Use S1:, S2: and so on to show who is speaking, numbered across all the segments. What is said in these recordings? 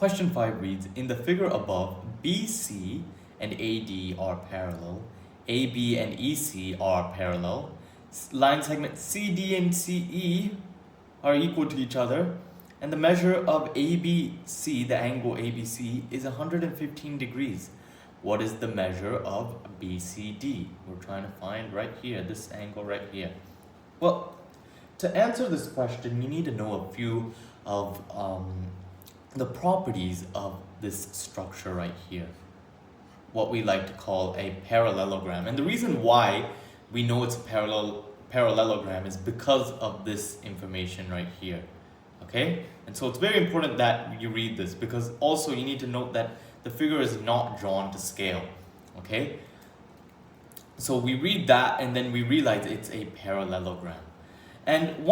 S1: Question 5 reads, in the figure above, BC and AD are parallel, AB and EC are parallel, line segment CD and CE are equal to each other, and the measure of ABC, the angle ABC, is 115 degrees. What is the measure of BCD? We're trying to find right here, this angle right here. Well, to answer this question, you need to know a few of the properties of this structure right here, what we like to call a parallelogram. And the reason why we know it's a parallelogram is because of this information right here. Okay, and so it's very important that you read this, because also you need to note that the figure is not drawn to scale. Okay, so we read that and then we realize it's a parallelogram. And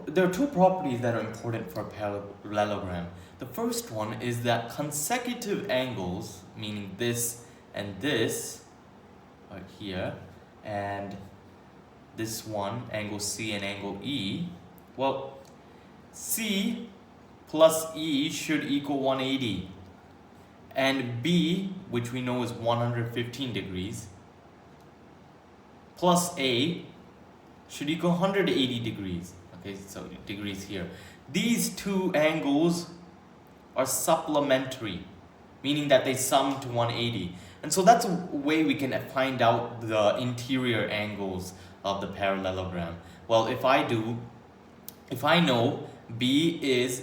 S1: there are two properties that are important for a parallelogram. The first one is that consecutive angles, meaning this and this right here, and this one, angle C and angle E, well, C plus E should equal 180, and B, which we know is 115 degrees, plus A should equal 180 degrees. Okay, so degrees here. These two angles are supplementary, meaning that they sum to 180. And so that's a way we can find out the interior angles of the parallelogram. Well, if I know B is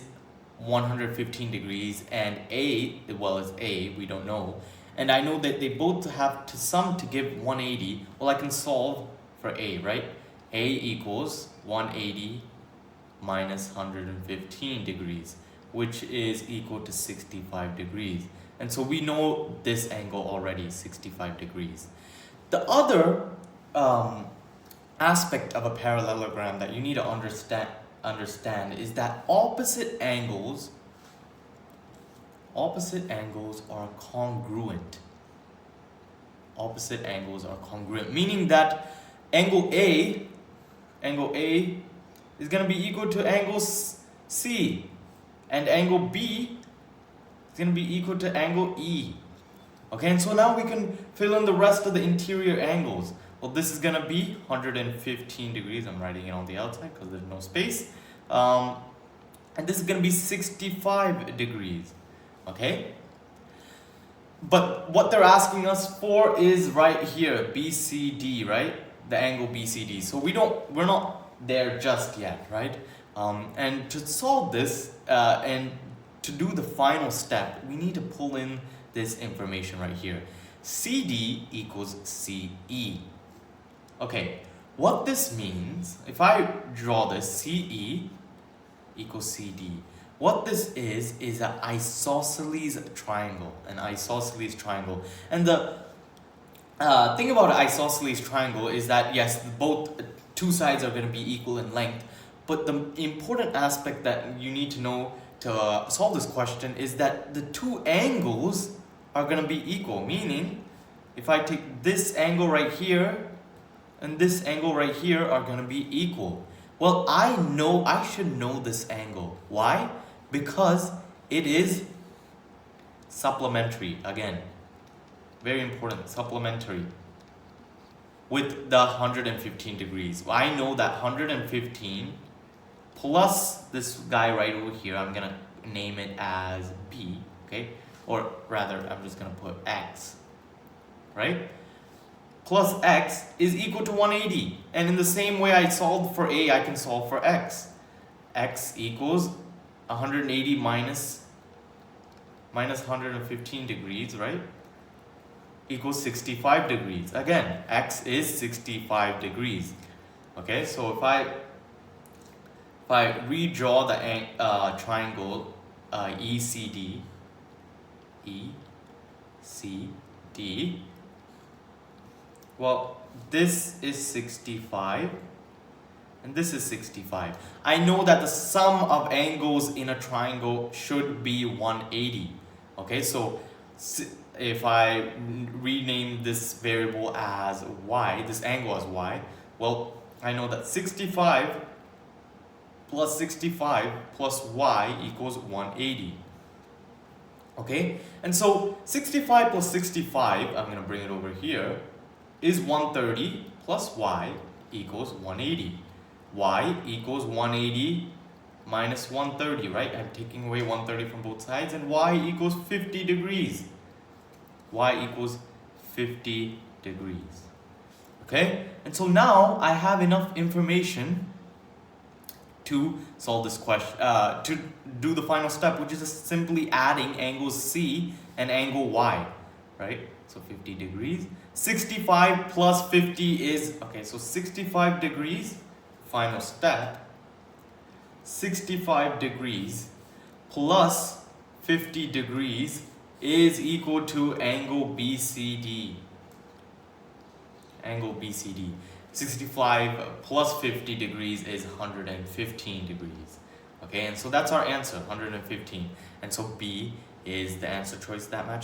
S1: 115 degrees and A, well, is A, we don't know, and I know that they both have to sum to give 180, well, I can solve for A, right? A equals 180 minus 115 degrees, which is equal to 65 degrees. And so we know this angle already, 65 degrees. The other aspect of a parallelogram that you need to understand is that opposite angles are congruent. Opposite angles are congruent, meaning that angle A is going to be equal to angle C, and angle B is going to be equal to angle E. Okay, and so now we can fill in the rest of the interior angles. Well, this is going to be 115 degrees. I'm writing it on the outside because there's no space. And this is going to be 65 degrees. Okay? But what they're asking us for is right here, BCD, right? The angle BCD. So we're not there just yet, right? And to solve this and to do the final step, we need to pull in this information right here. CD equals CE. Okay, what this means, if I draw this, CE equals CD. What this is an isosceles triangle, And the thing about an isosceles triangle is that, yes, both two sides are going to be equal in length, but the important aspect that you need to know to solve this question is that the two angles are going to be equal, meaning if I take this angle right here and this angle right here are going to be equal. Well, I should know this angle. Why? Because it is supplementary. Again, very important, supplementary with the 115 degrees. I know that 115 plus this guy right over here, I'm going to name it as B, okay? Or rather, I'm just going to put X, right? Plus X is equal to 180. And in the same way I solved for A, I can solve for X. X equals 180 minus 115 degrees, right? Equals 65 degrees. Again, X is 65 degrees. Okay, so if I redraw the triangle ECD, well, this is 65 and this is 65. I know that the sum of angles in a triangle should be 180. Okay, so if I rename this variable as y, this angle as y, well, I know that 65 plus y equals 180. Okay, and so 65 plus 65, I'm going to bring it over here, is 130 plus y equals 180. Y equals 180 minus 130, right? I'm taking away 130 from both sides, and y equals 50 degrees. Y equals 50 degrees. Okay, and so now I have enough information to solve this question, to do the final step, which is just simply adding angles C and angle Y, right? So 50 degrees. 65 plus 50 is, okay, so 65 degrees, final step. 65 degrees plus 50 degrees is equal to angle BCD. Angle BCD. 65 plus 50 degrees is 115 degrees. Okay, and so that's our answer, 115. And so B is the answer choice that matches